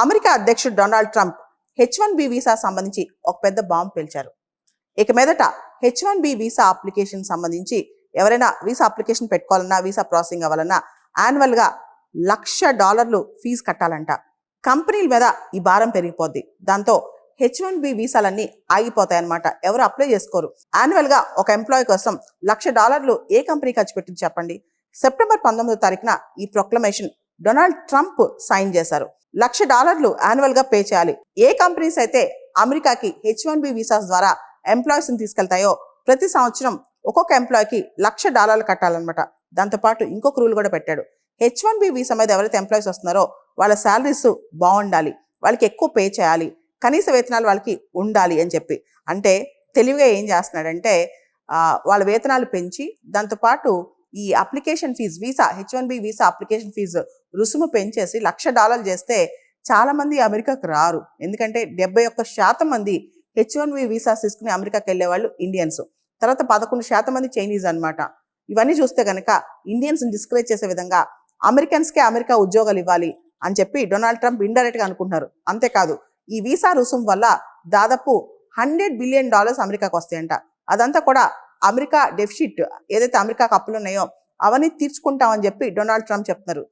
America అధ్యక్షుడు Donald Trump H1B visa సంబంధించి ఒక పెద్ద బాంబు పేల్చారు. ఇక మీదట H1B వీసా అప్లికేషన్ సంబంధించి ఎవరైనా వీసా అప్లికేషన్ పెట్టుకోవాలన్నా, వీసా ప్రాసెసింగ్ అవ్వాలన్నా యాన్యువల్గా $1,00,000 ఫీజు కట్టాలంట. కంపెనీల మీద ఈ భారం పెరిగిపోద్ది. దాంతో H1B వీసాలన్నీ ఆగిపోతాయన్నమాట. ఎవరు అప్లై చేసుకోరు. యాన్యువల్గా ఒక ఎంప్లాయీ కోసం $1,00,000 ఏ కంపెనీ ఖర్చు పెట్టింది చెప్పండి? సెప్టెంబర్ 19వ తారీఖున ఈ ప్రొక్లమేషన్ డొనాల్డ్ ట్రంప్ సైన్ చేశారు. $1,00,000 యాన్యువల్గా పే చేయాలి. ఏ కంపెనీస్ అయితే అమెరికాకి H1B వీసాస్ ద్వారా ఎంప్లాయీస్ని తీసుకెళ్తాయో ప్రతి సంవత్సరం ఒక్కొక్క ఎంప్లాయీకి $1,00,000 కట్టాలన్నమాట. దాంతోపాటు ఇంకొక రూల్ కూడా పెట్టాడు. H1B వీసా మీద ఎవరైతే ఎంప్లాయీస్ వస్తున్నారో వాళ్ళ శాలరీస్ బాగుండాలి, వాళ్ళకి ఎక్కువ పే చేయాలి, కనీస వేతనాలు వాళ్ళకి ఉండాలి అని చెప్పి. అంటే తెలివిగా ఏం చేస్తున్నాడంటే వాళ్ళ వేతనాలు పెంచి దాంతోపాటు ఈ application fee H1B visa application fee రుసుము పెంచేసి $1,00,000 చేస్తే చాలా మంది అమెరికాకు రారు. ఎందుకంటే 71% మంది H1B వీసాస్ తీసుకుని అమెరికాకి వెళ్ళే వాళ్ళు ఇండియన్స్. తర్వాత 11% మంది చైనీస్ అనమాట. ఇవన్నీ చూస్తే కనుక ఇండియన్స్ని డిస్కరేజ్ చేసే విధంగా అమెరికన్స్కే అమెరికా ఉద్యోగాలు ఇవ్వాలి అని చెప్పి డొనాల్డ్ ట్రంప్ ఇండైరెక్ట్గా అనుకుంటున్నారు. అంతేకాదు ఈ వీసా రుసుము వల్ల దాదాపు $100 బిలియన్ అమెరికాకు వస్తాయంట. అదంతా కూడా అమెరికా డెఫిసిట్ ఏదైతే అమెరికాకు అప్పులు ఉన్నాయో అవన్నీ తీర్చుకుంటామని చెప్పి డొనాల్డ్ ట్రంప్ చెప్తున్నారు.